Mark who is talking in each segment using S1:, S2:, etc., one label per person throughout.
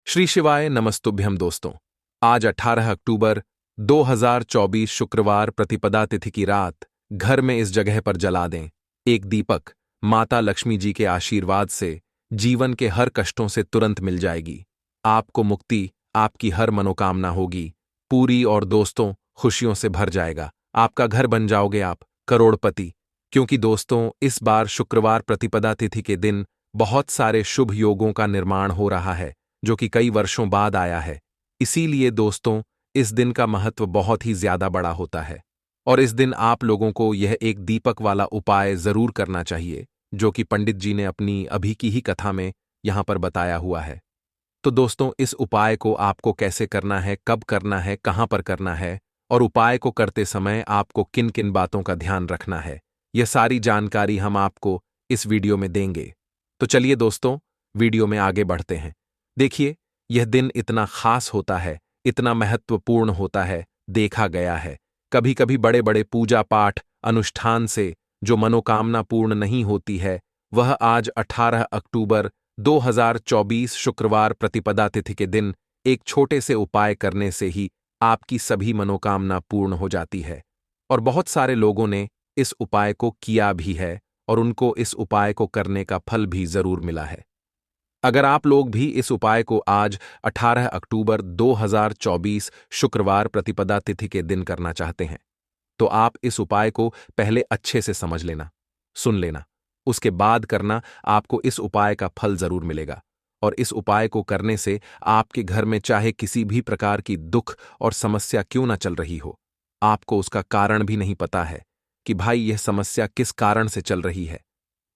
S1: श्री शिवाय नमस्तुभ्यम दोस्तों। आज 18 अक्टूबर 2024 शुक्रवार प्रतिपदा तिथि की रात घर में इस जगह पर जला दें एक दीपक। माता लक्ष्मी जी के आशीर्वाद से जीवन के हर कष्टों से तुरंत मिल जाएगी। आपको मुक्ति, आपकी हर मनोकामना होगी पूरी और दोस्तों खुशियों से भर जाएगा। आपका घर बन जाओगे आप करोड़पति। क्योंकि दोस्तों इस बार शुक्रवार प्रतिपदा तिथि के दिन बहुत सारे शुभ योगों का निर्माण हो रहा है जो कि कई वर्षों बाद आया है। इसीलिए दोस्तों इस दिन का महत्व बहुत ही ज्यादा बड़ा होता है और इस दिन आप लोगों को यह एक दीपक वाला उपाय जरूर करना चाहिए जो कि पंडित जी ने अपनी अभी की ही कथा में यहां पर बताया हुआ है। तो दोस्तों इस उपाय को आपको कैसे करना है, कब करना है, कहां पर करना है और उपाय को करते समय आपको किन किन बातों का ध्यान रखना है, यह सारी जानकारी हम आपको इस वीडियो में देंगे। तो चलिए दोस्तों वीडियो में आगे बढ़ते हैं। देखिए यह दिन इतना खास होता है, इतना महत्वपूर्ण होता है, देखा गया है कभी कभी बड़े बड़े पूजा पाठ अनुष्ठान से जो मनोकामना पूर्ण नहीं होती है वह आज 18 अक्टूबर 2024 शुक्रवार प्रतिपदा तिथि के दिन एक छोटे से उपाय करने से ही आपकी सभी मनोकामना पूर्ण हो जाती है। और बहुत सारे लोगों ने इस उपाय को किया भी है और उनको इस उपाय को करने का फल भी जरूर मिला है। अगर आप लोग भी इस उपाय को आज 18 अक्टूबर 2024 शुक्रवार प्रतिपदा तिथि के दिन करना चाहते हैं तो आप इस उपाय को पहले अच्छे से समझ लेना, सुन लेना, उसके बाद करना। आपको इस उपाय का फल जरूर मिलेगा और इस उपाय को करने से आपके घर में चाहे किसी भी प्रकार की दुख और समस्या क्यों ना चल रही हो, आपको उसका कारण भी नहीं पता है कि भाई यह समस्या किस कारण से चल रही है।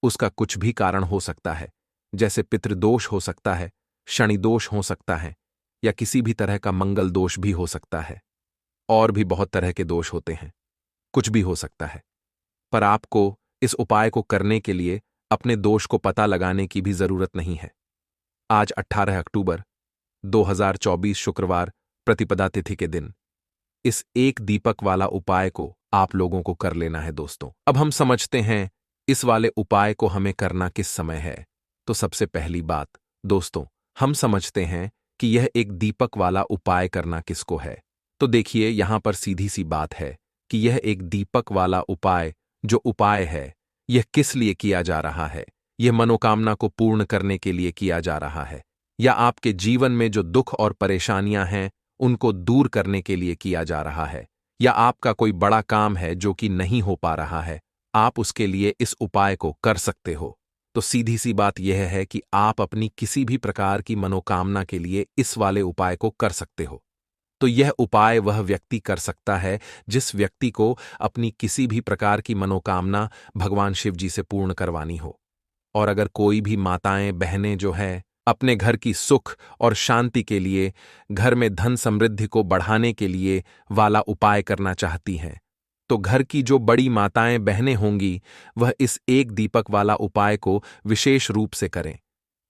S1: उसका कुछ भी कारण हो सकता है, जैसे पितृदोष हो सकता है, शनि दोष हो सकता है या किसी भी तरह का मंगल दोष भी हो सकता है। और भी बहुत तरह के दोष होते हैं, कुछ भी हो सकता है। पर आपको इस उपाय को करने के लिए अपने दोष को पता लगाने की भी जरूरत नहीं है। आज 18 अक्टूबर 2024 शुक्रवार प्रतिपदा तिथि के दिन इस एक दीपक वाला उपाय को आप लोगों को कर लेना है दोस्तों। अब हम समझते हैं इस वाले उपाय को हमें करना किस समय है। तो सबसे पहली बात दोस्तों हम समझते हैं कि यह एक दीपक वाला उपाय करना किसको है। तो देखिए यहां पर सीधी सी बात है कि यह एक दीपक वाला उपाय जो उपाय है यह किस लिए किया जा रहा है। यह मनोकामना को पूर्ण करने के लिए किया जा रहा है या आपके जीवन में जो दुख और परेशानियां हैं उनको दूर करने के लिए किया जा रहा है या आपका कोई बड़ा काम है जो कि नहीं हो पा रहा है, आप उसके लिए इस उपाय को कर सकते हो। तो सीधी सी बात यह है कि आप अपनी किसी भी प्रकार की मनोकामना के लिए इस वाले उपाय को कर सकते हो। तो यह उपाय वह व्यक्ति कर सकता है जिस व्यक्ति को अपनी किसी भी प्रकार की मनोकामना भगवान शिव जी से पूर्ण करवानी हो। और अगर कोई भी माताएं बहनें जो है अपने घर की सुख और शांति के लिए, घर में धन समृद्धि को बढ़ाने के लिए वाला उपाय करना चाहती हैं तो घर की जो बड़ी माताएं बहनें होंगी वह इस एक दीपक वाला उपाय को विशेष रूप से करें।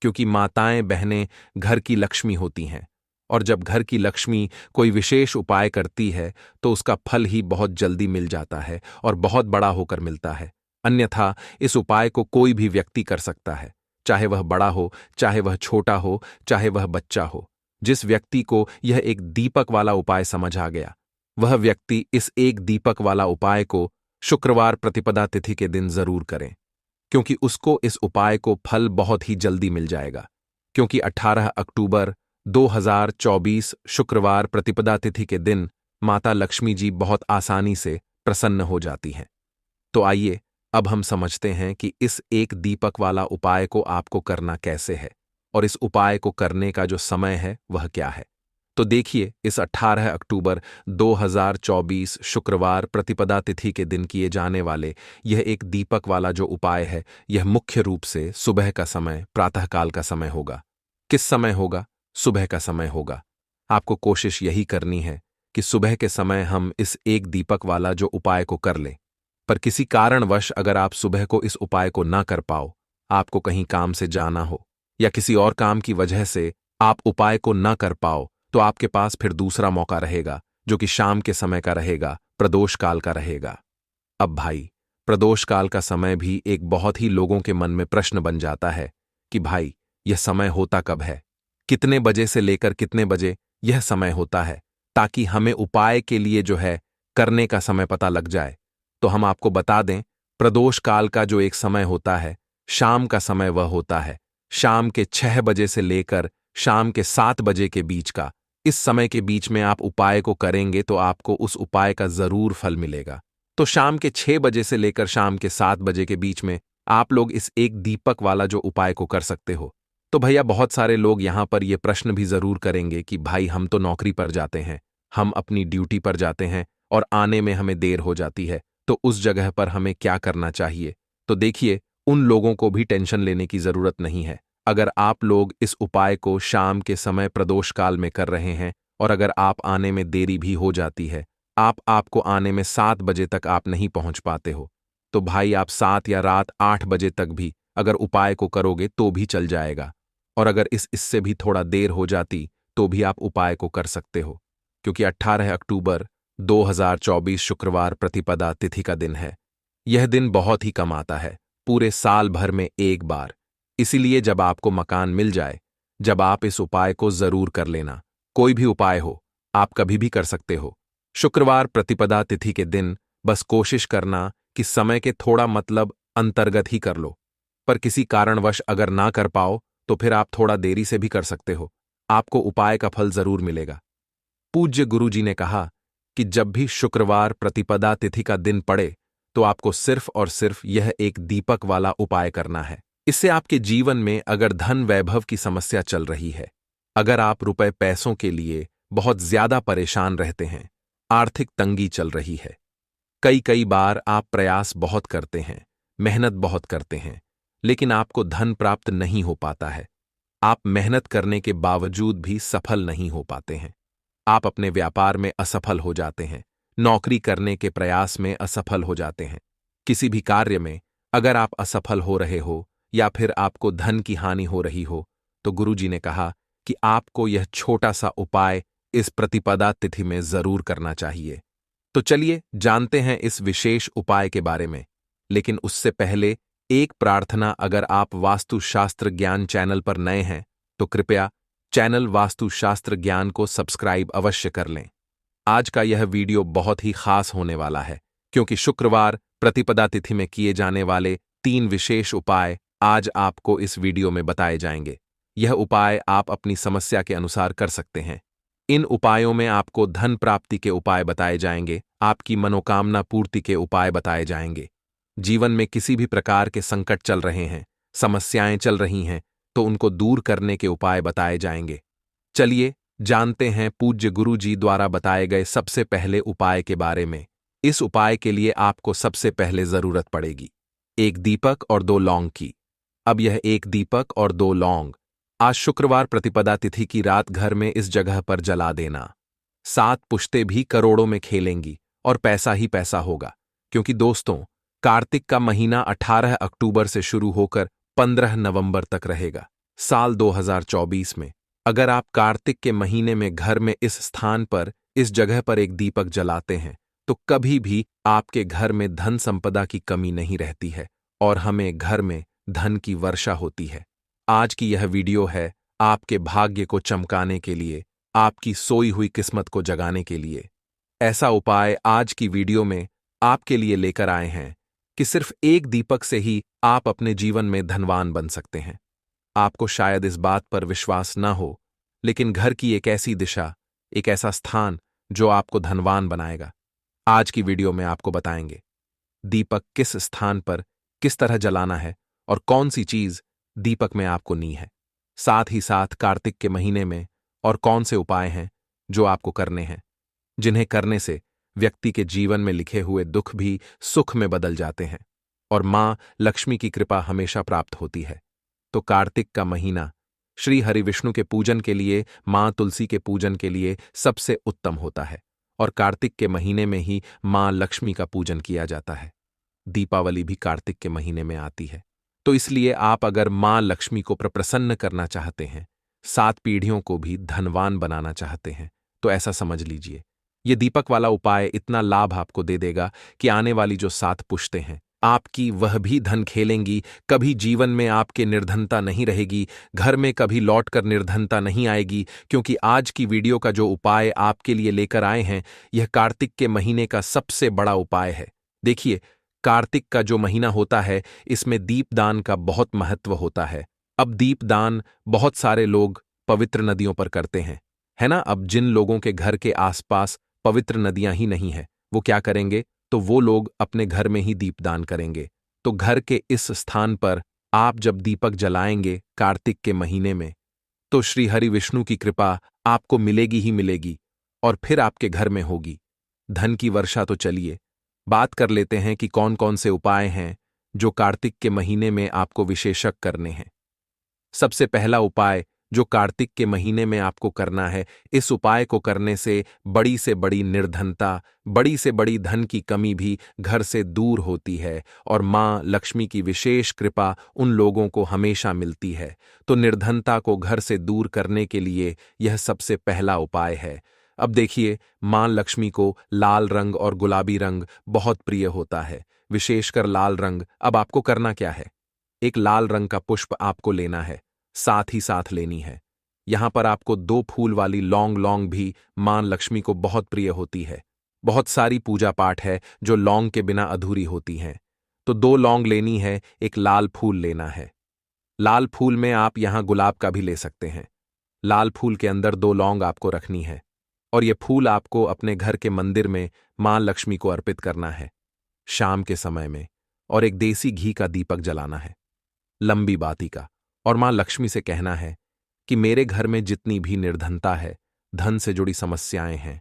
S1: क्योंकि माताएं बहनें घर की लक्ष्मी होती हैं और जब घर की लक्ष्मी कोई विशेष उपाय करती है तो उसका फल ही बहुत जल्दी मिल जाता है और बहुत बड़ा होकर मिलता है। अन्यथा इस उपाय को कोई भी व्यक्ति कर सकता है, चाहे वह बड़ा हो, चाहे वह छोटा हो, चाहे वह बच्चा हो। जिस व्यक्ति को यह एक दीपक वाला उपाय समझ आ गया वह व्यक्ति इस एक दीपक वाला उपाय को शुक्रवार प्रतिपदा तिथि के दिन जरूर करें, क्योंकि उसको इस उपाय को फल बहुत ही जल्दी मिल जाएगा। क्योंकि 18 अक्टूबर 2024 शुक्रवार प्रतिपदा तिथि के दिन माता लक्ष्मी जी बहुत आसानी से प्रसन्न हो जाती हैं। तो आइए अब हम समझते हैं कि इस एक दीपक वाला उपाय को आपको करना कैसे है और इस उपाय को करने का जो समय है वह क्या है। तो देखिए इस 18 अक्टूबर 2024 शुक्रवार प्रतिपदा तिथि के दिन किए जाने वाले यह एक दीपक वाला जो उपाय है यह मुख्य रूप से सुबह का समय, प्रातःकाल का समय होगा। किस समय होगा? सुबह का समय होगा। आपको कोशिश यही करनी है कि सुबह के समय हम इस एक दीपक वाला जो उपाय को कर लें। पर किसी कारणवश अगर आप सुबह को इस उपाय को ना कर पाओ, आपको कहीं काम से जाना हो या किसी और काम की वजह से आप उपाय को ना कर पाओ तो आपके पास फिर दूसरा मौका रहेगा जो कि शाम के समय का रहेगा, प्रदोष काल का रहेगा। अब भाई प्रदोष काल का समय भी एक बहुत ही लोगों के मन में प्रश्न बन जाता है कि भाई यह समय होता कब है, कितने बजे से लेकर कितने बजे यह समय होता है, ताकि हमें उपाय के लिए जो है करने का समय पता लग जाए। तो हम आपको बता दें, प्रदोष काल का जो एक समय होता है, शाम का समय वह होता है शाम के 6 बजे से लेकर शाम के 7 बजे के बीच का। इस समय के बीच में आप उपाय को करेंगे तो आपको उस उपाय का जरूर फल मिलेगा। तो शाम के 6 बजे से लेकर शाम के 7 बजे के बीच में आप लोग इस एक दीपक वाला जो उपाय को कर सकते हो। तो भैया बहुत सारे लोग यहाँ पर ये प्रश्न भी जरूर करेंगे कि भाई हम तो नौकरी पर जाते हैं, हम अपनी ड्यूटी पर जाते हैं और आने में हमें देर हो जाती है, तो उस जगह पर हमें क्या करना चाहिए। तो देखिए, उन लोगों को भी टेंशन लेने की जरूरत नहीं है। अगर आप लोग इस उपाय को शाम के समय प्रदोष काल में कर रहे हैं और अगर आप आने में देरी भी हो जाती है, आपको आने में 7 बजे तक आप नहीं पहुंच पाते हो, तो भाई आप 7 या रात 8 बजे तक भी अगर उपाय को करोगे तो भी चल जाएगा। और अगर इससे भी थोड़ा देर हो जाती तो भी आप उपाय को कर सकते हो, क्योंकि 18 अक्टूबर 2024 शुक्रवार प्रतिपदा तिथि का दिन है। यह दिन बहुत ही कम आता है, पूरे साल भर में एक बार। इसीलिए जब आपको मकान मिल जाए, जब आप इस उपाय को जरूर कर लेना। कोई भी उपाय हो, आप कभी भी कर सकते हो। शुक्रवार प्रतिपदा तिथि के दिन बस कोशिश करना कि समय के थोड़ा अंतर्गत ही कर लो, पर किसी कारणवश अगर ना कर पाओ तो फिर आप थोड़ा देरी से भी कर सकते हो, आपको उपाय का फल जरूर मिलेगा। पूज्य गुरुजी ने कहा कि जब भी शुक्रवार प्रतिपदा तिथि का दिन पड़े तो आपको सिर्फ और सिर्फ यह एक दीपक वाला उपाय करना है। इससे आपके जीवन में अगर धन वैभव की समस्या चल रही है, अगर आप रुपए पैसों के लिए बहुत ज्यादा परेशान रहते हैं, आर्थिक तंगी चल रही है, कई बार आप प्रयास बहुत करते हैं, मेहनत बहुत करते हैं, लेकिन आपको धन प्राप्त नहीं हो पाता है, आप मेहनत करने के बावजूद भी सफल नहीं हो पाते हैं, आप अपने व्यापार में असफल हो जाते हैं, नौकरी करने के प्रयास में असफल हो जाते हैं, किसी भी कार्य में अगर आप असफल हो रहे हो या फिर आपको धन की हानि हो रही हो, तो गुरुजी ने कहा कि आपको यह छोटा सा उपाय इस प्रतिपदा तिथि में जरूर करना चाहिए। तो चलिए जानते हैं इस विशेष उपाय के बारे में। लेकिन उससे पहले एक प्रार्थना, अगर आप वास्तुशास्त्र ज्ञान चैनल पर नए हैं तो कृपया चैनल वास्तुशास्त्र ज्ञान को सब्सक्राइब अवश्य कर लें। आज का यह वीडियो बहुत ही खास होने वाला है, क्योंकि शुक्रवार प्रतिपदा तिथि में किए जाने वाले 3 विशेष उपाय आज आपको इस वीडियो में बताए जाएंगे। यह उपाय आप अपनी समस्या के अनुसार कर सकते हैं। इन उपायों में आपको धन प्राप्ति के उपाय बताए जाएंगे, आपकी मनोकामना पूर्ति के उपाय बताए जाएंगे। जीवन में किसी भी प्रकार के संकट चल रहे हैं, समस्याएं चल रही हैं, तो उनको दूर करने के उपाय बताए जाएंगे। चलिए जानते हैं पूज्य गुरु जी द्वारा बताए गए सबसे पहले उपाय के बारे में। इस उपाय के लिए आपको सबसे पहले जरूरत पड़ेगी एक दीपक और 2 लौंग की। अब यह एक दीपक और 2 लौंग आज शुक्रवार प्रतिपदा तिथि की रात घर में इस जगह पर जला देना। 7 पुश्ते भी करोड़ों में खेलेंगी और पैसा ही पैसा होगा, क्योंकि दोस्तों कार्तिक का महीना 18 अक्टूबर से शुरू होकर 15 नवंबर तक रहेगा। साल 2024 में अगर आप कार्तिक के महीने में घर में इस स्थान पर, इस जगह पर एक दीपक जलाते हैं तो कभी भी आपके घर में धन संपदा की कमी नहीं रहती है और हमें घर में धन की वर्षा होती है। आज की यह वीडियो है आपके भाग्य को चमकाने के लिए, आपकी सोई हुई किस्मत को जगाने के लिए। ऐसा उपाय आज की वीडियो में आपके लिए लेकर आए हैं कि सिर्फ एक दीपक से ही आप अपने जीवन में धनवान बन सकते हैं। आपको शायद इस बात पर विश्वास न हो, लेकिन घर की एक ऐसी दिशा, एक ऐसा स्थान जो आपको धनवान बनाएगा, आज की वीडियो में आपको बताएंगे। दीपक किस स्थान पर किस तरह जलाना है और कौन सी चीज दीपक में आपको नी है, साथ ही साथ कार्तिक के महीने में और कौन से उपाय हैं जो आपको करने हैं, जिन्हें करने से व्यक्ति के जीवन में लिखे हुए दुख भी सुख में बदल जाते हैं और मां लक्ष्मी की कृपा हमेशा प्राप्त होती है। तो कार्तिक का महीना श्री हरि विष्णु के पूजन के लिए, मां तुलसी के पूजन के लिए सबसे उत्तम होता है और कार्तिक के महीने में ही मां लक्ष्मी का पूजन किया जाता है। दीपावली भी कार्तिक के महीने में आती है, तो इसलिए आप अगर मां लक्ष्मी को प्रसन्न करना चाहते हैं, 7 पीढ़ियों को भी धनवान बनाना चाहते हैं, तो ऐसा समझ लीजिए, ये दीपक वाला उपाय इतना लाभ आपको दे देगा कि आने वाली जो 7 पुश्ते हैं आपकी वह भी धन खेलेंगी, कभी जीवन में आपके निर्धनता नहीं रहेगी, घर में कभी लौटकर निर्धनता नहीं आएगी। क्योंकि आज की वीडियो का जो उपाय आपके लिए लेकर आए हैं, यह कार्तिक के महीने का सबसे बड़ा उपाय है। देखिए, कार्तिक का जो महीना होता है, इसमें दीपदान का बहुत महत्व होता है। अब दीपदान बहुत सारे लोग पवित्र नदियों पर करते हैं, है ना। अब जिन लोगों के घर के आसपास पवित्र नदियां ही नहीं है, वो क्या करेंगे, तो वो लोग अपने घर में ही दीपदान करेंगे। तो घर के इस स्थान पर आप जब दीपक जलाएंगे कार्तिक के महीने में, तो श्री हरि विष्णु की कृपा आपको मिलेगी ही मिलेगी, और फिर आपके घर में होगी धन की वर्षा। तो चलिए बात कर लेते हैं कि कौन कौन से उपाय हैं जो कार्तिक के महीने में आपको विशेषक करने हैं। सबसे पहला उपाय जो कार्तिक के महीने में आपको करना है, इस उपाय को करने से बड़ी निर्धनता, बड़ी से बड़ी धन की कमी भी घर से दूर होती है और मां लक्ष्मी की विशेष कृपा उन लोगों को हमेशा मिलती है। तो निर्धनता को घर से दूर करने के लिए यह सबसे पहला उपाय है। अब देखिए, मां लक्ष्मी को लाल रंग और गुलाबी रंग बहुत प्रिय होता है, विशेषकर लाल रंग। अब आपको करना क्या है, एक लाल रंग का पुष्प आपको लेना है, साथ ही साथ लेनी है। यहां पर आपको 2 फूल वाली लौंग, लौंग भी मां लक्ष्मी को बहुत प्रिय होती है। बहुत सारी पूजा पाठ है जो लौंग के बिना अधूरी होती हैं। तो 2 लौंग लेनी है, एक लाल फूल लेना है। लाल फूल में आप यहां गुलाब का भी ले सकते हैं। लाल फूल के अंदर 2 लौंग आपको रखनी है, और यह फूल आपको अपने घर के मंदिर में मां लक्ष्मी को अर्पित करना है शाम के समय में, और एक देसी घी का दीपक जलाना है, लंबी बाती का। और मां लक्ष्मी से कहना है कि मेरे घर में जितनी भी निर्धनता है, धन से जुड़ी समस्याएं हैं,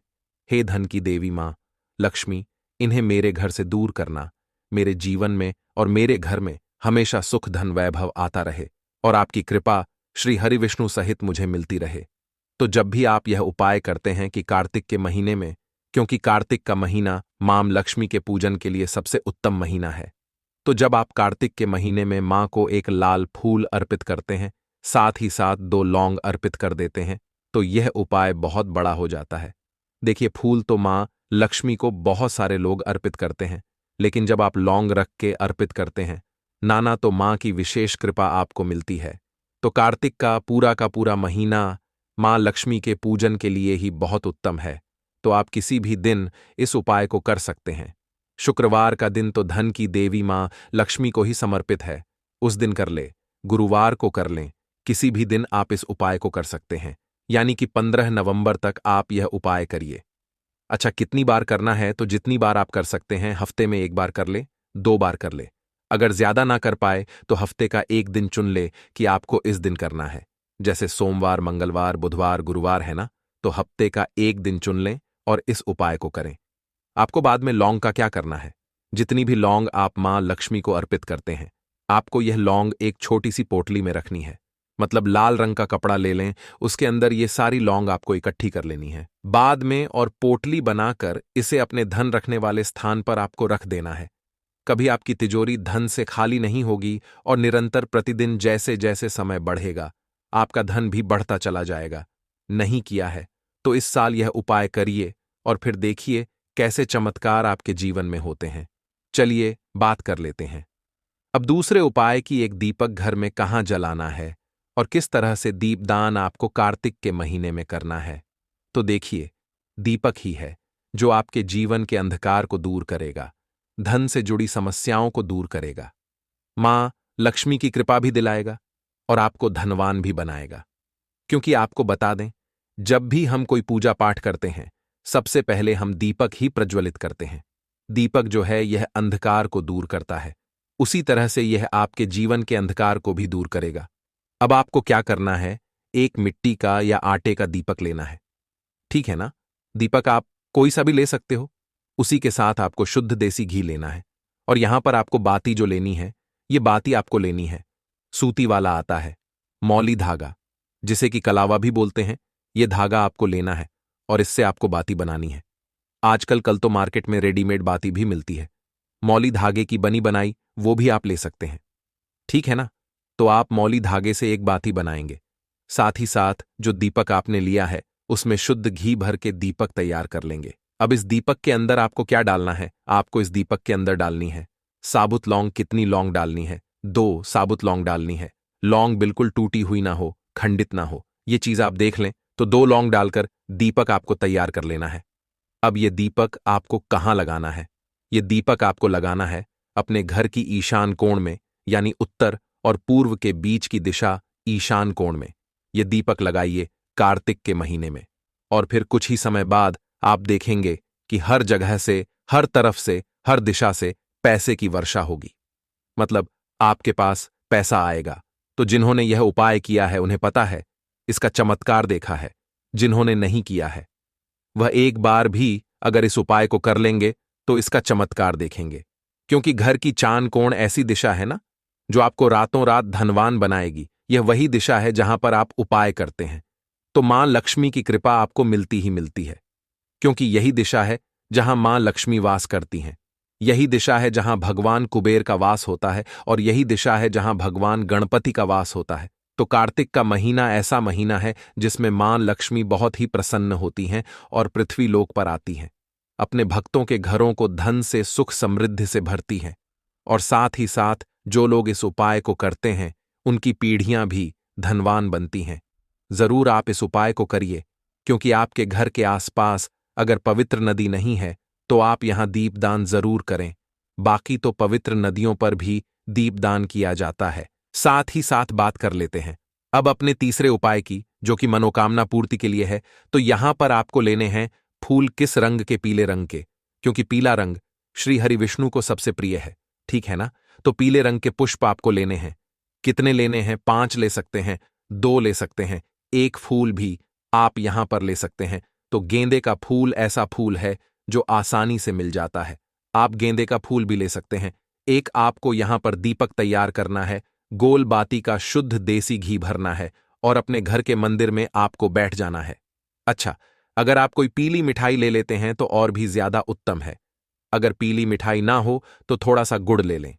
S1: हे धन की देवी मां लक्ष्मी, इन्हें मेरे घर से दूर करना। मेरे जीवन में और मेरे घर में हमेशा सुख धन वैभव आता रहे, और आपकी कृपा श्री हरि विष्णु सहित मुझे मिलती रहे। तो जब भी आप यह उपाय करते हैं कि कार्तिक के महीने में, क्योंकि कार्तिक का महीना मां लक्ष्मी के पूजन के लिए सबसे उत्तम महीना है, तो जब आप कार्तिक के महीने में मां को एक लाल फूल अर्पित करते हैं, साथ ही साथ 2 लौंग अर्पित कर देते हैं, तो यह उपाय बहुत बड़ा हो जाता है। देखिए, फूल तो मां लक्ष्मी को बहुत सारे लोग अर्पित करते हैं, लेकिन जब आप लौंग रख के अर्पित करते हैं नाना, तो मां की विशेष कृपा आपको मिलती है। तो कार्तिक का पूरा महीना मां लक्ष्मी के पूजन के लिए ही बहुत उत्तम है। तो आप किसी भी दिन इस उपाय को कर सकते हैं। शुक्रवार का दिन तो धन की देवी मां लक्ष्मी को ही समर्पित है, उस दिन कर ले। गुरुवार को कर लें, किसी भी दिन आप इस उपाय को कर सकते हैं, यानी कि 15 नवंबर तक आप यह उपाय करिए। अच्छा, कितनी बार करना है, तो जितनी बार आप कर सकते हैं, हफ्ते में 1 बार कर ले, 2 बार कर ले। अगर ज्यादा ना कर पाए तो हफ्ते का एक दिन चुन ले कि आपको इस दिन करना है, जैसे सोमवार, मंगलवार, बुधवार, गुरुवार है ना, तो हफ्ते का एक दिन चुन लें और इस उपाय को करें। आपको बाद में लौंग का क्या करना है, जितनी भी लौंग आप मां लक्ष्मी को अर्पित करते हैं, आपको यह लौंग एक छोटी सी पोटली में रखनी है। मतलब लाल रंग का कपड़ा ले लें, उसके अंदर ये सारी लौंग आपको इकट्ठी कर लेनी है बाद में, और पोटली बनाकर इसे अपने धन रखने वाले स्थान पर आपको रख देना है। कभी आपकी तिजोरी धन से खाली नहीं होगी, और निरंतर प्रतिदिन जैसे जैसे समय बढ़ेगा, आपका धन भी बढ़ता चला जाएगा। नहीं किया है तो इस साल यह उपाय करिए, और फिर देखिए कैसे चमत्कार आपके जीवन में होते हैं। चलिए बात कर लेते हैं अब दूसरे उपाय की, एक दीपक घर में कहाँ जलाना है और किस तरह से दीपदान आपको कार्तिक के महीने में करना है। तो देखिए, दीपक ही है जो आपके जीवन के अंधकार को दूर करेगा, धन से जुड़ी समस्याओं को दूर करेगा, मां लक्ष्मी की कृपा भी दिलाएगा और आपको धनवान भी बनाएगा। क्योंकि आपको बता दें, जब भी हम कोई पूजा पाठ करते हैं, सबसे पहले हम दीपक ही प्रज्वलित करते हैं। दीपक जो है यह अंधकार को दूर करता है, उसी तरह से यह आपके जीवन के अंधकार को भी दूर करेगा। अब आपको क्या करना है, एक मिट्टी का या आटे का दीपक लेना है, ठीक है ना। दीपक आप कोई सा भी ले सकते हो। उसी के साथ आपको शुद्ध देसी घी लेना है, और यहां पर आपको बाती जो लेनी है, ये बाती आपको लेनी है सूती वाला आता है, मौली धागा, जिसे कि कलावा भी बोलते हैं, ये धागा आपको लेना है और इससे आपको बाती बनानी है। आजकल कल तो मार्केट में रेडीमेड बाती भी मिलती है, मौली धागे की बनी बनाई वो भी आप ले सकते हैं, ठीक है ना। तो आप मौली धागे से एक बाती बनाएंगे, साथ ही साथ जो दीपक आपने लिया है उसमें शुद्ध घी भर के दीपक तैयार कर लेंगे। अब इस दीपक के अंदर आपको क्या डालना है, आपको इस दीपक के अंदर डालनी है साबुत लौंग कितनी लौंग डालनी है? 2 साबुत लौंग डालनी है। लौंग बिल्कुल टूटी हुई ना हो, खंडित ना हो। ये चीज आप देख लें तो 2 लौंग डालकर दीपक आपको तैयार कर लेना है। अब ये दीपक आपको कहाँ लगाना है? ये दीपक आपको लगाना है अपने घर की ईशान कोण में, यानी उत्तर और पूर्व के बीच की दिशा ईशान कोण में। ये दीपक लगाइए कार्तिक के महीने में, और फिर कुछ ही समय बाद आप देखेंगे कि हर जगह से, हर तरफ से, हर दिशा से पैसे की वर्षा होगी। मतलब आपके पास पैसा आएगा। तो जिन्होंने यह उपाय किया है उन्हें पता है, इसका चमत्कार देखा है। जिन्होंने नहीं किया है वह एक बार भी अगर इस उपाय को कर लेंगे तो इसका चमत्कार देखेंगे। क्योंकि घर की चान कोण ऐसी दिशा है ना, जो आपको रातों रात धनवान बनाएगी। यह वही दिशा है जहां पर आप उपाय करते हैं, तो मां लक्ष्मी की कृपा आपको मिलती ही मिलती है। क्योंकि यही दिशा है जहां मां लक्ष्मी वास करती हैं। यही दिशा है जहां भगवान कुबेर का वास होता है, और यही दिशा है जहां भगवान गणपति का वास होता है। तो कार्तिक का महीना ऐसा महीना है जिसमें मां लक्ष्मी बहुत ही प्रसन्न होती हैं और पृथ्वी लोक पर आती हैं। अपने भक्तों के घरों को धन से, सुख समृद्धि से भरती हैं। और साथ ही साथ जो लोग इस उपाय को करते हैं उनकी पीढ़ियां भी धनवान बनती हैं। जरूर आप इस उपाय को करिए, क्योंकि आपके घर के आसपास अगर पवित्र नदी नहीं है तो आप यहां दीपदान जरूर करें। बाकी तो पवित्र नदियों पर भी दीपदान किया जाता है। साथ ही साथ बात कर लेते हैं अब अपने तीसरे उपाय की, जो कि मनोकामना पूर्ति के लिए है। तो यहां पर आपको लेने हैं फूल किस रंग के? पीले रंग के, क्योंकि पीला रंग श्री हरि विष्णु को सबसे प्रिय है। ठीक है ना? तो पीले रंग के पुष्प आपको लेने हैं। कितने लेने हैं? 5 ले सकते हैं, 2 ले सकते हैं, 1 फूल भी आप यहां पर ले सकते हैं। तो गेंदे का फूल ऐसा फूल है जो आसानी से मिल जाता है, आप गेंदे का फूल भी ले सकते हैं। एक आपको यहां पर दीपक तैयार करना है, गोल बाती का शुद्ध देसी घी भरना है, और अपने घर के मंदिर में आपको बैठ जाना है। अच्छा, अगर आप कोई पीली मिठाई ले लेते हैं तो और भी ज्यादा उत्तम है। अगर पीली मिठाई ना हो तो थोड़ा सा गुड़ ले लें।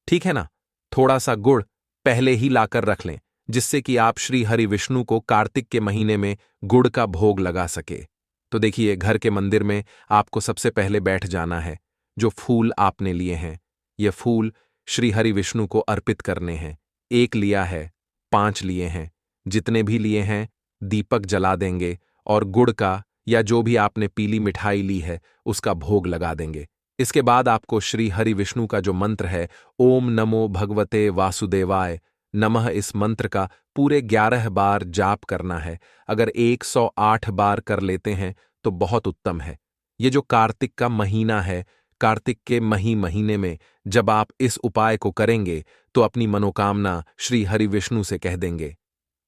S1: ठीक है ना? थोड़ा सा गुड़ पहले ही लाकर रख लें, जिससे कि आप श्री हरि विष्णु को कार्तिक के महीने में गुड़ का भोग लगा सके। तो देखिए, घर के मंदिर में आपको सबसे पहले बैठ जाना है। जो फूल आपने लिए हैं, ये फूल श्री हरि विष्णु को अर्पित करने हैं। 1 लिया है, 5 लिए हैं, जितने भी लिए हैं दीपक जला देंगे और गुड़ का या जो भी आपने पीली मिठाई ली है उसका भोग लगा देंगे। इसके बाद आपको श्री हरि विष्णु का जो मंत्र है, ओम नमो भगवते वासुदेवाय नमः, इस मंत्र का पूरे 11 बार जाप करना है। अगर 108 बार कर लेते हैं तो बहुत उत्तम है। ये जो कार्तिक का महीना है, कार्तिक के महीने में जब आप इस उपाय को करेंगे तो अपनी मनोकामना श्री हरि विष्णु से कह देंगे।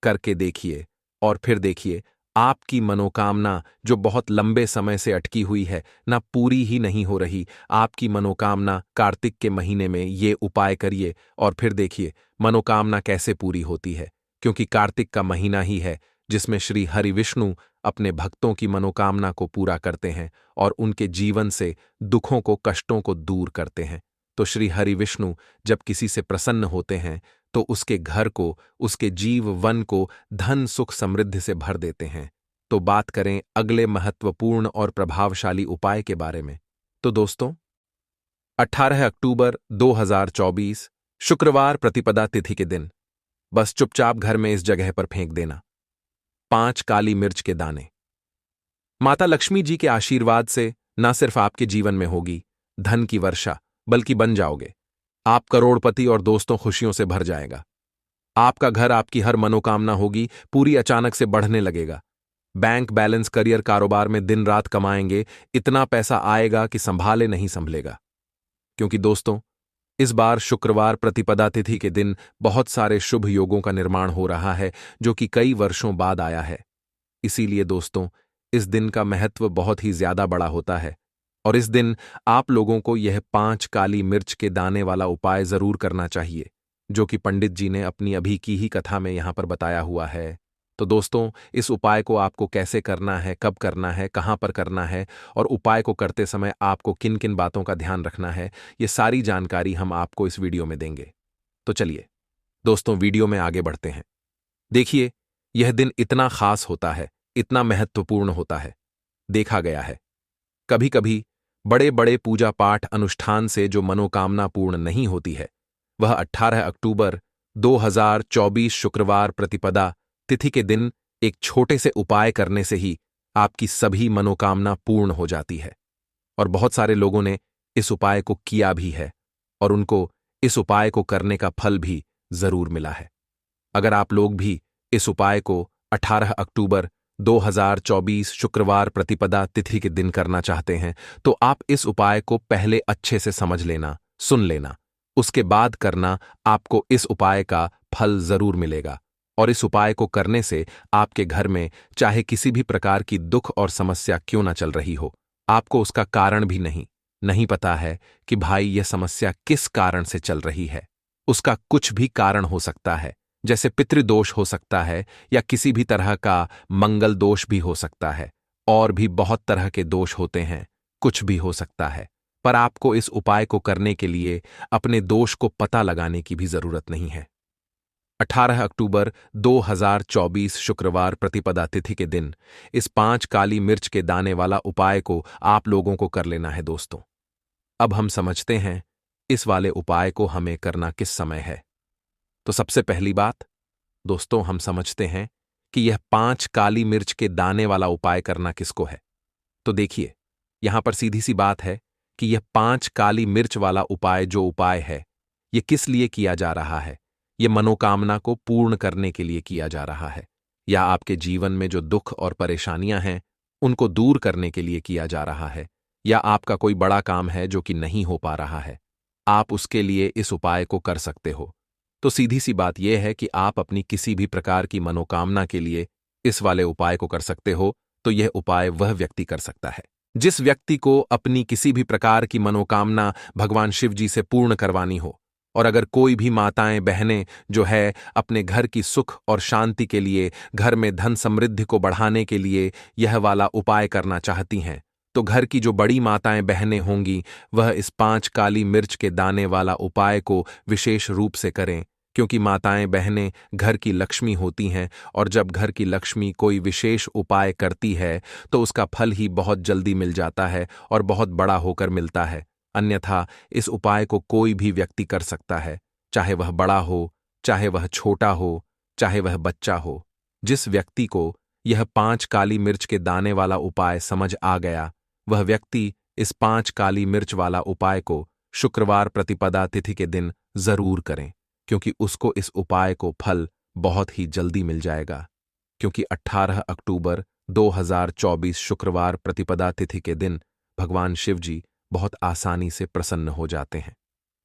S1: करके देखिए और फिर देखिए, आपकी मनोकामना जो बहुत लंबे समय से अटकी हुई है ना, पूरी ही नहीं हो रही। आपकी मनोकामना कार्तिक के महीने में ये उपाय करिए और फिर देखिए मनोकामना कैसे पूरी होती है। क्योंकि कार्तिक का महीना ही है जिसमें श्री हरि विष्णु अपने भक्तों की मनोकामना को पूरा करते हैं और उनके जीवन से दुखों को, कष्टों को दूर करते हैं। तो श्री हरि विष्णु जब किसी से प्रसन्न होते हैं तो उसके घर को, उसके जीव वन को धन, सुख, समृद्धि से भर देते हैं। तो बात करें अगले महत्वपूर्ण और प्रभावशाली उपाय के बारे में। तो दोस्तों, 18 अक्टूबर 2024 शुक्रवार प्रतिपदा तिथि के दिन बस चुपचाप घर में इस जगह पर फेंक देना 5 काली मिर्च के दाने। माता लक्ष्मी जी के आशीर्वाद से न सिर्फ आपके जीवन में होगी धन की वर्षा, बल्कि बन जाओगे आप करोड़पति और दोस्तों खुशियों से भर जाएगा। आपका घर, आपकी हर मनोकामना होगी पूरी, अचानक से बढ़ने लगेगा। बैंक बैलेंस, करियर, कारोबार में दिन रात कमाएंगे, इतना पैसा आएगा कि संभाले नहीं संभलेगा। क्योंकि दोस्तों, इस बार शुक्रवार प्रतिपदा तिथि के दिन बहुत सारे शुभ योगों का निर्माण हो रहा है जो कि कई वर्षों बाद आया है। इसीलिए दोस्तों, इस दिन का महत्व बहुत ही ज्यादा बड़ा होता है और इस दिन आप लोगों को यह 5 काली मिर्च के दाने वाला उपाय जरूर करना चाहिए, जो कि पंडित जी ने अपनी अभी की ही कथा में यहां पर बताया हुआ है। तो दोस्तों, इस उपाय को आपको कैसे करना है, कब करना है, कहां पर करना है और उपाय को करते समय आपको किन किन बातों का ध्यान रखना है, ये सारी जानकारी हम आपको इस वीडियो में देंगे। तो चलिए दोस्तों, वीडियो में आगे बढ़ते हैं। देखिए, यह दिन इतना खास होता है, इतना महत्वपूर्ण होता है। देखा गया है कभी कभी बड़े बड़े पूजा पाठ अनुष्ठान से जो मनोकामना पूर्ण नहीं होती है, वह 18 अक्टूबर 2024 शुक्रवार प्रतिपदा तिथि के दिन एक छोटे से उपाय करने से ही आपकी सभी मनोकामना पूर्ण हो जाती है। और बहुत सारे लोगों ने इस उपाय को किया भी है और उनको इस उपाय को करने का फल भी जरूर मिला है। अगर आप लोग भी इस उपाय को 18 अक्टूबर 2024 शुक्रवार प्रतिपदा तिथि के दिन करना चाहते हैं, तो आप इस उपाय को पहले अच्छे से समझ लेना, सुन लेना, उसके बाद करना। आपको इस उपाय का फल जरूर मिलेगा और इस उपाय को करने से आपके घर में चाहे किसी भी प्रकार की दुख और समस्या क्यों ना चल रही हो, आपको उसका कारण भी नहीं पता है कि भाई यह समस्या किस कारण से चल रही है। उसका कुछ भी कारण हो सकता है, जैसे पितृदोष हो सकता है या किसी भी तरह का मंगल दोष भी हो सकता है, और भी बहुत तरह के दोष होते हैं, कुछ भी हो सकता है। पर आपको इस उपाय को करने के लिए अपने दोष को पता लगाने की भी जरूरत नहीं है। 18 अक्टूबर 2024 शुक्रवार प्रतिपदा तिथि के दिन इस 5 काली मिर्च के दाने वाला उपाय को आप लोगों को कर लेना है दोस्तों। अब हम समझते हैं इस वाले उपाय को हमें करना किस समय है। तो सबसे पहली बात दोस्तों, हम समझते हैं कि यह 5 काली मिर्च के दाने वाला उपाय करना किसको है। तो देखिए, यहां पर सीधी सी बात है कि यह 5 काली मिर्च वाला उपाय जो उपाय है, यह किस लिए किया जा रहा है। यह मनोकामना को पूर्ण करने के लिए किया जा रहा है, या आपके जीवन में जो दुख और परेशानियां हैं उनको दूर करने के लिए किया जा रहा है, या आपका कोई बड़ा काम है जो कि नहीं हो पा रहा है, आप उसके लिए इस उपाय को कर सकते हो। तो सीधी सी बात यह है कि आप अपनी किसी भी प्रकार की मनोकामना के लिए इस वाले उपाय को कर सकते हो। तो यह उपाय वह व्यक्ति कर सकता है जिस व्यक्ति को अपनी किसी भी प्रकार की मनोकामना भगवान शिव जी से पूर्ण करवानी हो। और अगर कोई भी माताएं बहनें जो है अपने घर की सुख और शांति के लिए, घर में धन समृद्धि को बढ़ाने के लिए यह वाला उपाय करना चाहती हैं, तो घर की जो बड़ी माताएं बहनें होंगी वह इस 5 काली मिर्च के दाने वाला उपाय को विशेष रूप से करें, क्योंकि माताएं बहनें घर की लक्ष्मी होती हैं और जब घर की लक्ष्मी कोई विशेष उपाय करती है तो उसका फल ही बहुत जल्दी मिल जाता है और बहुत बड़ा होकर मिलता है। अन्यथा इस उपाय को कोई भी व्यक्ति कर सकता है, चाहे वह बड़ा हो, चाहे वह छोटा हो, चाहे वह बच्चा हो। जिस व्यक्ति को यह 5 काली मिर्च के दाने वाला उपाय समझ आ गया, वह व्यक्ति इस 5 काली मिर्च वाला उपाय को शुक्रवार प्रतिपदा तिथि के दिन जरूर करें, क्योंकि उसको इस उपाय को फल बहुत ही जल्दी मिल जाएगा। क्योंकि 18 अक्टूबर 2024 शुक्रवार प्रतिपदा तिथि के दिन भगवान शिव जी बहुत आसानी से प्रसन्न हो जाते हैं।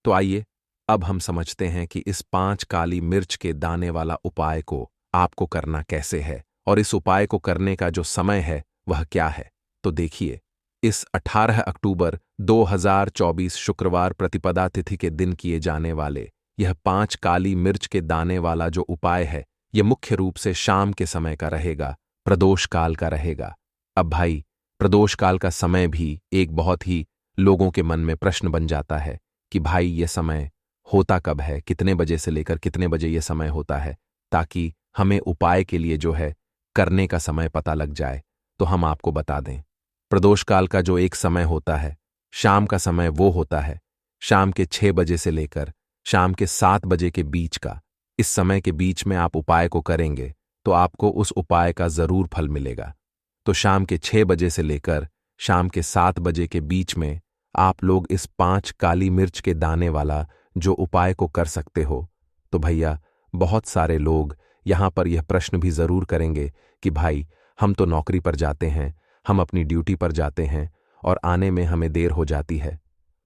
S1: तो आइए अब हम समझते हैं कि इस 5 काली मिर्च के दाने वाला उपाय को आपको करना कैसे है और इस उपाय को करने का जो समय है वह क्या है। तो देखिए, इस 18 अक्टूबर 2024 शुक्रवार प्रतिपदा तिथि के दिन किए जाने वाले यह 5 काली मिर्च के दाने वाला जो उपाय है, यह मुख्य रूप से शाम के समय का रहेगा, प्रदोष काल का रहेगा। अब भाई, प्रदोष काल का समय भी एक बहुत ही लोगों के मन में प्रश्न बन जाता है कि भाई यह समय होता कब है, कितने बजे से लेकर कितने बजे यह समय होता है, ताकि हमें उपाय के लिए जो है करने का समय पता लग जाए। तो हम आपको बता दें, प्रदोष काल का जो एक समय होता है, शाम का समय, वो होता है शाम के 6 बजे से लेकर शाम के 7 बजे के बीच का। इस समय के बीच में आप उपाय को करेंगे तो आपको उस उपाय का जरूर फल मिलेगा। तो शाम के 6 बजे से लेकर शाम के 7 बजे के बीच में आप लोग इस 5 काली मिर्च के दाने वाला जो उपाय को कर सकते हो। तो भैया, बहुत सारे लोग यहां पर यह प्रश्न भी जरूर करेंगे कि भाई, हम तो नौकरी पर जाते हैं, हम अपनी ड्यूटी पर जाते हैं और आने में हमें देर हो जाती है,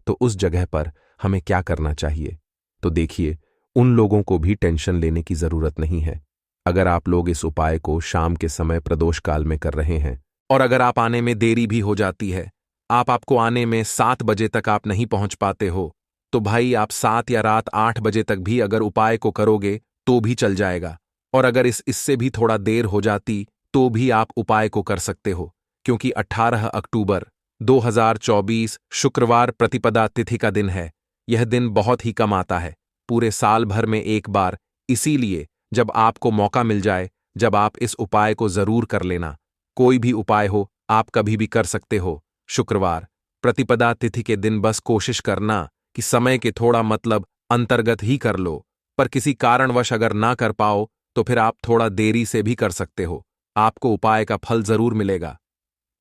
S1: तो उस जगह पर हमें क्या करना चाहिए। तो देखिए, उन लोगों को भी टेंशन लेने की जरूरत नहीं है। अगर आप लोग इस उपाय को शाम के समय प्रदोष काल में कर रहे हैं और अगर आप आने में देरी भी हो जाती है, आपको आने में 7 बजे तक आप नहीं पहुंच पाते हो, तो भाई आप 7 या रात 8 बजे तक भी अगर उपाय को करोगे तो भी चल जाएगा। और अगर इससे भी थोड़ा देर हो जाती तो भी आप उपाय को कर सकते हो, क्योंकि 18 अक्टूबर 2024 शुक्रवार प्रतिपदा तिथि का दिन है। यह दिन बहुत ही कम आता है, पूरे साल भर में एक बार। इसीलिए जब आपको मौका मिल जाए, जब आप इस उपाय को जरूर कर लेना। कोई भी उपाय हो, आप कभी भी कर सकते हो, शुक्रवार, प्रतिपदा तिथि के दिन बस कोशिश करना कि समय के थोड़ा मतलब अंतर्गत ही कर लो, पर किसी कारणवश अगर ना कर पाओ तो फिर आप थोड़ा देरी से भी कर सकते हो, आपको उपाय का फल जरूर मिलेगा।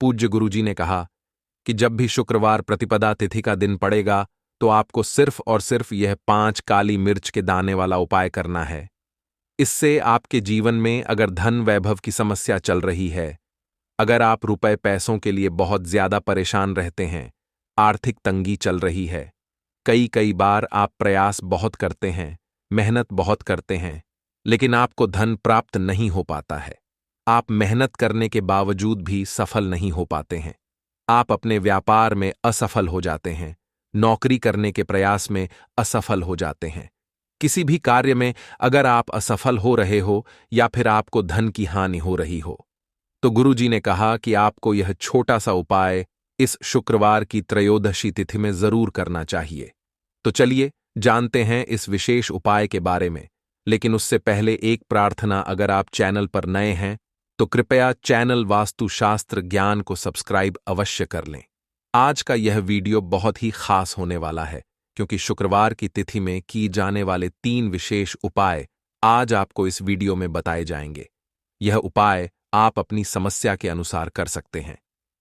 S1: पूज्य गुरुजी ने कहा कि जब भी शुक्रवार प्रतिपदा तिथि का दिन पड़ेगा तो आपको सिर्फ और सिर्फ यह 5 काली मिर्च के दाने वाला उपाय करना है। इससे आपके जीवन में अगर धन वैभव की समस्या चल रही है, अगर आप रुपए पैसों के लिए बहुत ज्यादा परेशान रहते हैं, आर्थिक तंगी चल रही है, कई कई बार आप प्रयास बहुत करते हैं, मेहनत बहुत करते हैं, लेकिन आपको धन प्राप्त नहीं हो पाता है, आप मेहनत करने के बावजूद भी सफल नहीं हो पाते हैं, आप अपने व्यापार में असफल हो जाते हैं, नौकरी करने के प्रयास में असफल हो जाते हैं, किसी भी कार्य में अगर आप असफल हो रहे हो या फिर आपको धन की हानि हो रही हो, तो गुरुजी ने कहा कि आपको यह छोटा सा उपाय इस शुक्रवार की त्रयोदशी तिथि में जरूर करना चाहिए। तो चलिए जानते हैं इस विशेष उपाय के बारे में, लेकिन उससे पहले एक प्रार्थना, अगर आप चैनल पर नए हैं तो कृपया चैनल वास्तुशास्त्र ज्ञान को सब्सक्राइब अवश्य कर लें। आज का यह वीडियो बहुत ही खास होने वाला है, क्योंकि शुक्रवार की तिथि में की जाने वाले 3 विशेष उपाय आज आपको इस वीडियो में बताए जाएंगे। यह उपाय आप अपनी समस्या के अनुसार कर सकते हैं।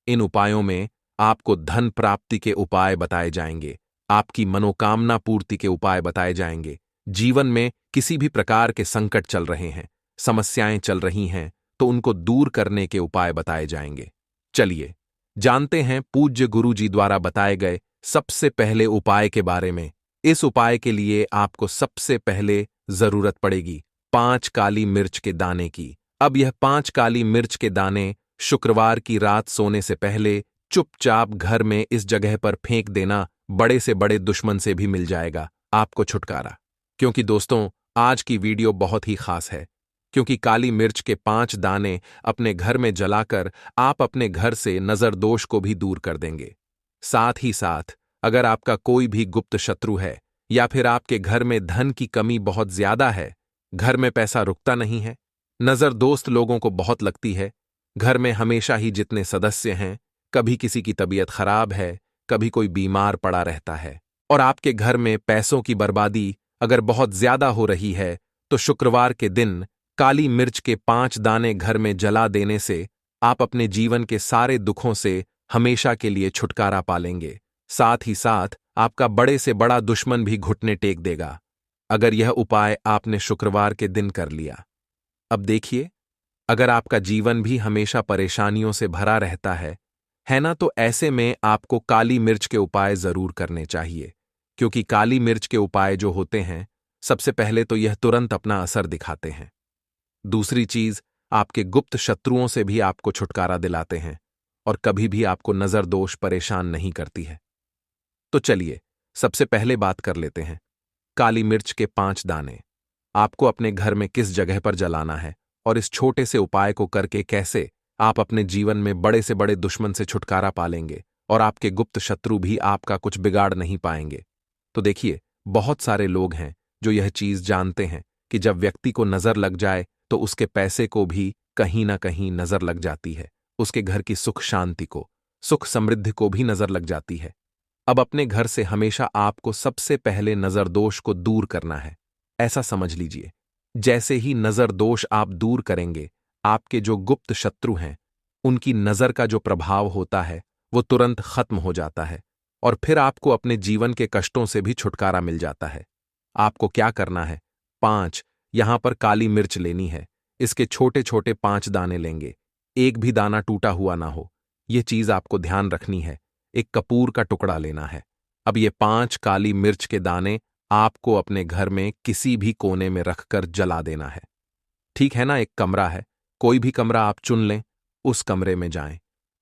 S1: इन उपायों में आपको धन प्राप्ति के उपाय बताए जाएंगे, आपकी मनोकामना पूर्ति के उपाय बताए जाएंगे, जीवन में किसी भी प्रकार के संकट चल रहे हैं, समस्याएं चल रही हैं तो उनको दूर करने के उपाय बताए जाएंगे। चलिए जानते हैं पूज्य गुरु जी द्वारा बताए गए सबसे पहले उपाय के बारे में। इस उपाय के लिए आपको सबसे पहले जरूरत पड़ेगी 5 काली मिर्च के दाने की। अब यह 5 काली मिर्च के दाने शुक्रवार की रात सोने से पहले चुपचाप घर में इस जगह पर फेंक देना, बड़े से बड़े दुश्मन से भी मिल जाएगा आपको छुटकारा। क्योंकि दोस्तों आज की वीडियो बहुत ही खास है, क्योंकि काली मिर्च के 5 दाने अपने घर में जलाकर आप अपने घर से नजर दोष को भी दूर कर देंगे। साथ ही साथ अगर आपका कोई भी गुप्त शत्रु है या फिर आपके घर में धन की कमी बहुत ज्यादा है, घर में पैसा रुकता नहीं है, नजर दोस्त लोगों को बहुत लगती है, घर में हमेशा ही जितने सदस्य हैं, कभी किसी की तबीयत खराब है, कभी कोई बीमार पड़ा रहता है, और आपके घर में पैसों की बर्बादी अगर बहुत ज्यादा हो रही है, तो शुक्रवार के दिन काली मिर्च के 5 दाने घर में जला देने से आप अपने जीवन के सारे दुखों से हमेशा के लिए छुटकारा पालेंगे। साथ ही साथ आपका बड़े से बड़ा दुश्मन भी घुटने टेक देगा, अगर यह उपाय आपने शुक्रवार के दिन कर लिया। अब देखिए, अगर आपका जीवन भी हमेशा परेशानियों से भरा रहता है ना, तो ऐसे में आपको काली मिर्च के उपाय जरूर करने चाहिए, क्योंकि काली मिर्च के उपाय जो होते हैं, सबसे पहले तो यह तुरंत अपना असर दिखाते हैं। दूसरी चीज, आपके गुप्त शत्रुओं से भी आपको छुटकारा दिलाते हैं और कभी भी आपको नजर दोष परेशान नहीं करती है। तो चलिए सबसे पहले बात कर लेते हैं काली मिर्च के 5 दाने आपको अपने घर में किस जगह पर जलाना है, और इस छोटे से उपाय को करके कैसे आप अपने जीवन में बड़े से बड़े दुश्मन से छुटकारा पालेंगे और आपके गुप्त शत्रु भी आपका कुछ बिगाड़ नहीं पाएंगे। तो देखिए, बहुत सारे लोग हैं जो यह चीज जानते हैं कि जब व्यक्ति को नजर लग जाए तो उसके पैसे को भी कहीं ना कहीं नजर लग जाती है, उसके घर की सुख शांति को, सुख समृद्धि को भी नजर लग जाती है। अब अपने घर से हमेशा आपको सबसे पहले नजर दोष को दूर करना है। ऐसा समझ लीजिए, जैसे ही नजर दोष आप दूर करेंगे, आपके जो गुप्त शत्रु हैं उनकी नजर का जो प्रभाव होता है वो तुरंत खत्म हो जाता है और फिर आपको अपने जीवन के कष्टों से भी छुटकारा मिल जाता है। आपको क्या करना है, 5 यहां पर काली मिर्च लेनी है, इसके छोटे छोटे 5 दाने लेंगे, एक भी दाना टूटा हुआ ना हो, यह चीज आपको ध्यान रखनी है। एक कपूर का टुकड़ा लेना है। अब ये 5 काली मिर्च के दाने आपको अपने घर में किसी भी कोने में रखकर जला देना है। ठीक है ना, एक कमरा है, कोई भी कमरा आप चुन लें, उस कमरे में जाएं,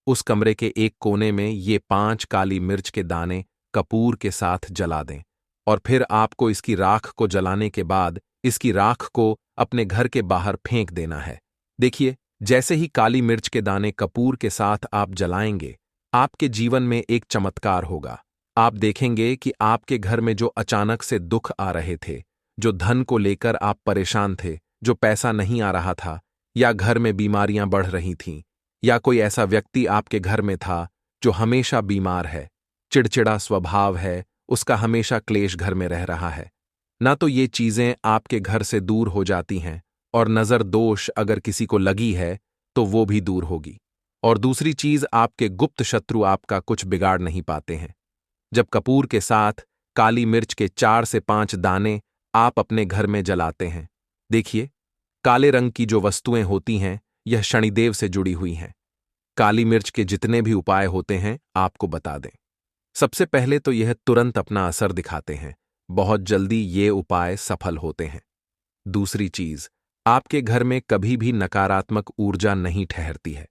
S1: उस कमरे के एक कोने में ये 5 काली मिर्च के दाने कपूर के साथ जला दें, और फिर आपको इसकी राख को जलाने के बाद इसकी राख को अपने घर के बाहर फेंक देना है। देखिए, जैसे ही काली मिर्च के दाने कपूर के साथ आप जलाएंगे, आपके जीवन में एक चमत्कार होगा। आप देखेंगे कि आपके घर में जो अचानक से दुख आ रहे थे, जो धन को लेकर आप परेशान थे, जो पैसा नहीं आ रहा था, या घर में बीमारियां बढ़ रही थीं, या कोई ऐसा व्यक्ति आपके घर में था जो हमेशा बीमार है, चिड़चिड़ा स्वभाव है, उसका हमेशा क्लेश घर में रह रहा है। ना तो ये चीजें आपके घर से दूर हो जाती हैं, और नजर दोष अगर किसी को लगी है तो वो भी दूर होगी। और दूसरी चीज, आपके गुप्त शत्रु आपका कुछ बिगाड़ नहीं पाते हैं। जब कपूर के साथ काली मिर्च के 4 से 5 दाने आप अपने घर में जलाते हैं, देखिए, काले रंग की जो वस्तुएं होती हैं यह शनिदेव से जुड़ी हुई हैं। काली मिर्च के जितने भी उपाय होते हैं आपको बता दें। सबसे पहले तो यह तुरंत अपना असर दिखाते हैं, बहुत जल्दी ये उपाय सफल होते हैं। दूसरी चीज, आपके घर में कभी भी नकारात्मक ऊर्जा नहीं ठहरती है।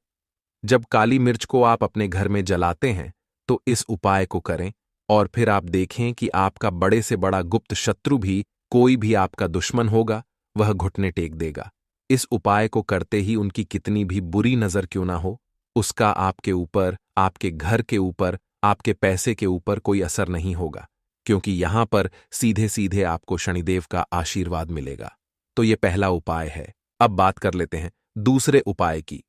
S1: जब काली मिर्च को आप अपने घर में जलाते हैं तो इस उपाय को करें, और फिर आप देखें कि आपका बड़े से बड़ा गुप्त शत्रु भी, कोई भी आपका दुश्मन होगा, वह घुटने टेक देगा। इस उपाय को करते ही उनकी कितनी भी बुरी नजर क्यों ना हो, उसका आपके ऊपर, आपके घर के ऊपर, आपके पैसे के ऊपर कोई असर नहीं होगा, क्योंकि यहां पर सीधे सीधे आपको शनिदेव का आशीर्वाद मिलेगा। तो ये पहला उपाय है। अब बात कर लेते हैं दूसरे उपाय की,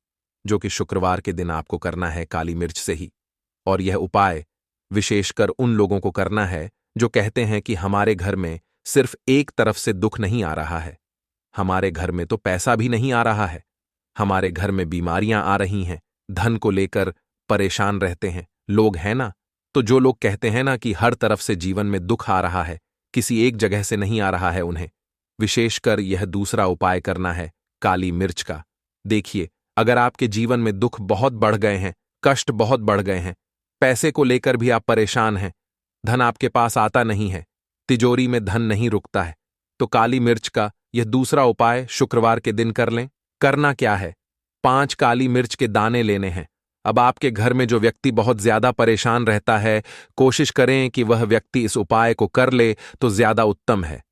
S1: जो कि शुक्रवार के दिन आपको करना है काली मिर्च से ही। और यह उपाय विशेषकर उन लोगों को करना है जो कहते हैं कि हमारे घर में सिर्फ एक तरफ से दुख नहीं आ रहा है, हमारे घर में तो पैसा भी नहीं आ रहा है, हमारे घर में बीमारियां आ रही हैं, धन को लेकर परेशान रहते हैं लोग, है ना। तो जो लोग कहते हैं ना कि हर तरफ से जीवन में दुख आ रहा है, किसी एक जगह से नहीं आ रहा है, उन्हें विशेषकर यह दूसरा उपाय करना है काली मिर्च का। देखिए, अगर आपके जीवन में दुख बहुत बढ़ गए हैं, कष्ट बहुत बढ़ गए हैं, पैसे को लेकर भी आप परेशान हैं, धन आपके पास आता नहीं है, तिजोरी में धन नहीं रुकता है, तो काली मिर्च का यह दूसरा उपाय शुक्रवार के दिन कर लें। करना क्या है, 5 काली मिर्च के दाने लेने हैं। अब आपके घर में जो व्यक्ति बहुत ज्यादा परेशान रहता है, कोशिश करें कि वह व्यक्ति इस उपाय को कर ले तो ज्यादा उत्तम है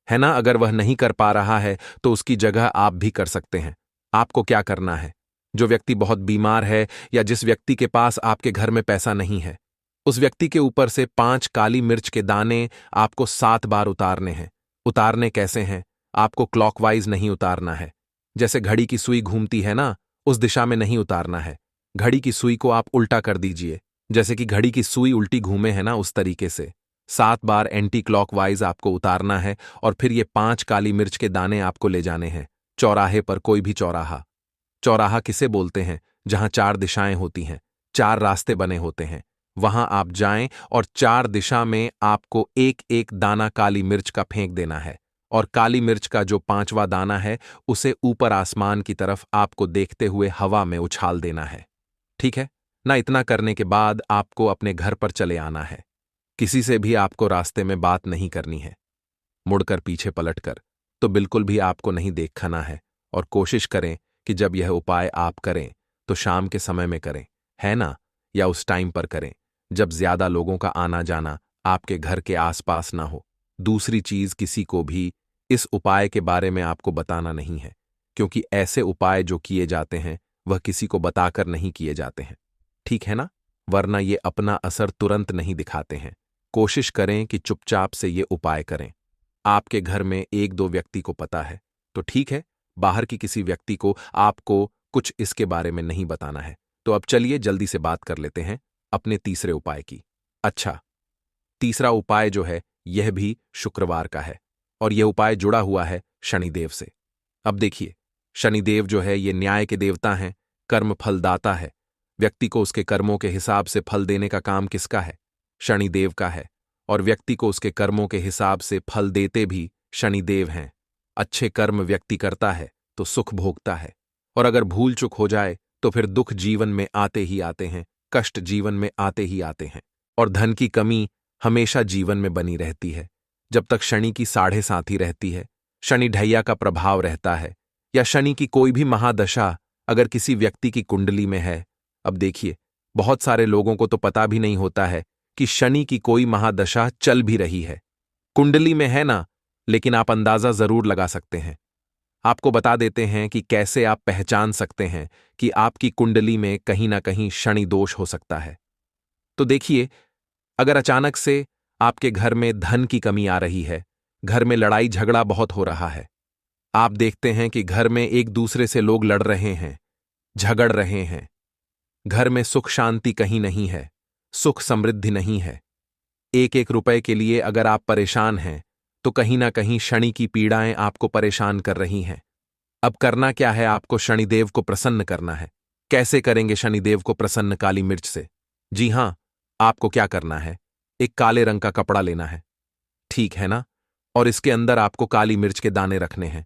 S1: ना। अगर वह नहीं कर पा रहा है तो उसकी जगह आप भी कर सकते हैं। आपको क्या करना है, जो व्यक्ति बहुत बीमार है या जिस व्यक्ति के पास आपके घर में पैसा नहीं है, उस व्यक्ति के ऊपर से 5 काली मिर्च के दाने आपको 7 बार उतारने हैं। उतारने कैसे हैं, आपको क्लॉकवाइज नहीं उतारना है, जैसे घड़ी की सुई घूमती है ना, उस दिशा में नहीं उतारना है। घड़ी की सुई को आप उल्टा कर दीजिए, जैसे कि घड़ी की सुई उल्टी घूमे है ना, उस तरीके से 7 बार एंटी क्लॉकवाइज आपको उतारना है। और फिर ये 5 काली मिर्च के दाने आपको ले जाने हैं चौराहे पर, कोई भी चौराहा। चौराहा किसे बोलते हैं, जहां 4 दिशाएं होती हैं, 4 रास्ते बने होते हैं, वहां आप जाएं और 4 दिशा में आपको एक एक दाना काली मिर्च का फेंक देना है। और काली मिर्च का जो 5वां दाना है उसे ऊपर आसमान की तरफ आपको देखते हुए हवा में उछाल देना है। ठीक है ना। इतना करने के बाद आपको अपने घर पर चले आना है। किसी से भी आपको रास्ते में बात नहीं करनी है, मुड़कर पीछे पलटकर तो बिल्कुल भी आपको नहीं देखना है। और कोशिश करें कि जब यह उपाय आप करें तो शाम के समय में करें, है ना, या उस टाइम पर करें जब ज्यादा लोगों का आना जाना आपके घर के आसपास ना हो। दूसरी चीज, किसी को भी इस उपाय के बारे में आपको बताना नहीं है, क्योंकि ऐसे उपाय जो किए जाते हैं वह किसी को बताकर नहीं किए जाते हैं, ठीक है ना, वरना ये अपना असर तुरंत नहीं दिखाते हैं। कोशिश करें कि चुपचाप से ये उपाय करें। आपके घर में 1-2 व्यक्ति को पता है तो ठीक है, बाहर की किसी व्यक्ति को आपको कुछ इसके बारे में नहीं बताना है। तो अब चलिए जल्दी से बात कर लेते हैं अपने तीसरे उपाय की। अच्छा, तीसरा उपाय जो है यह भी शुक्रवार का है, और यह उपाय जुड़ा हुआ है शनिदेव से। अब देखिए, शनिदेव जो है ये न्याय के देवता हैं, कर्म फलदाता है। व्यक्ति को उसके कर्मों के हिसाब से फल देने का काम किसका है, शनिदेव का है। और व्यक्ति को उसके कर्मों के हिसाब से फल देते भी शनिदेव हैं। अच्छे कर्म व्यक्ति करता है तो सुख भोगता है, और अगर भूल चूक हो जाए तो फिर दुख जीवन में आते ही आते हैं, कष्ट जीवन में आते ही आते हैं, और धन की कमी हमेशा जीवन में बनी रहती है। जब तक शनि की साढ़े साथी रहती है, शनि ढैया का प्रभाव रहता है, या शनि की कोई भी महादशा अगर किसी व्यक्ति की कुंडली में है। अब देखिए, बहुत सारे लोगों को तो पता भी नहीं होता है कि शनि की कोई महादशा चल भी रही है, कुंडली में है ना, लेकिन आप अंदाजा जरूर लगा सकते हैं। आपको बता देते हैं कि कैसे आप पहचान सकते हैं कि आपकी कुंडली में कहीं ना कहीं शनि दोष हो सकता है। तो देखिए, अगर अचानक से आपके घर में धन की कमी आ रही है, घर में लड़ाई झगड़ा बहुत हो रहा है, आप देखते हैं कि घर में एक दूसरे से लोग लड़ रहे हैं, झगड़ रहे हैं, घर में सुख शांति कहीं नहीं है, सुख समृद्धि नहीं है, एक एक रुपए के लिए अगर आप परेशान हैं तो कहीं ना कहीं शनि की पीड़ाएं आपको परेशान कर रही हैं। अब करना क्या है, आपको शनिदेव को प्रसन्न करना है। कैसे करेंगे शनिदेव को प्रसन्न? काली मिर्च से। जी हां, आपको क्या करना है, एक काले रंग का कपड़ा लेना है, ठीक है ना? और इसके अंदर आपको काली मिर्च के दाने रखने हैं।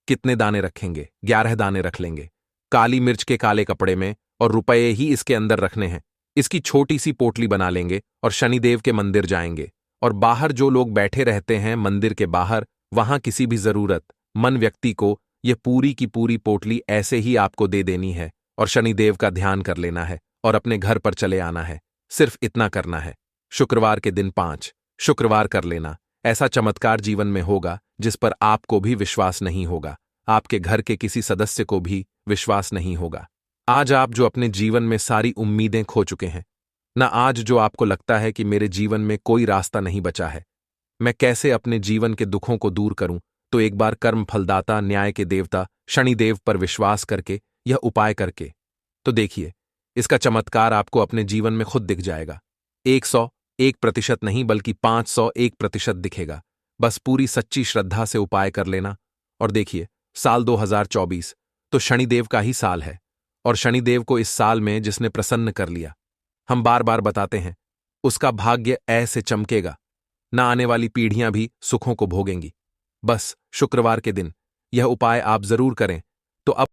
S1: कितने दाने रखेंगे? 11 दाने रख लेंगे काली मिर्च के काले कपड़े में, और रुपए ही इसके अंदर रखने हैं। इसकी छोटी सी पोटली बना लेंगे और शनिदेव के मंदिर जाएंगे, और बाहर जो लोग बैठे रहते हैं मंदिर के बाहर, वहां किसी भी जरूरत मन व्यक्ति को यह पूरी की पूरी पोटली ऐसे ही आपको दे देनी है, और शनिदेव का ध्यान कर लेना है और अपने घर पर चले आना है। सिर्फ इतना करना है। शुक्रवार के दिन 5 शुक्रवार कर लेना। ऐसा चमत्कार जीवन में होगा जिस पर आपको भी विश्वास नहीं होगा, आपके घर के किसी सदस्य को भी विश्वास नहीं होगा। आज आप जो अपने जीवन में सारी उम्मीदें खो चुके हैं ना, आज जो आपको लगता है कि मेरे जीवन में कोई रास्ता नहीं बचा है, मैं कैसे अपने जीवन के दुखों को दूर करूं, तो एक बार कर्म फलदाता न्याय के देवता शनिदेव पर विश्वास करके, यह उपाय करके तो देखिए, इसका चमत्कार आपको अपने जीवन में खुद दिख जाएगा। 101% नहीं बल्कि 501% दिखेगा। बस पूरी सच्ची श्रद्धा से उपाय कर लेना। और देखिए, साल 2024 तो शनिदेव का ही साल है, और शनिदेव को इस साल में जिसने प्रसन्न कर लिया, हम बार बार बताते हैं, उसका भाग्य ऐसे चमकेगा, ना आने वाली पीढ़ियां भी सुखों को भोगेंगी। बस शुक्रवार के दिन यह उपाय आप जरूर करें। तो अब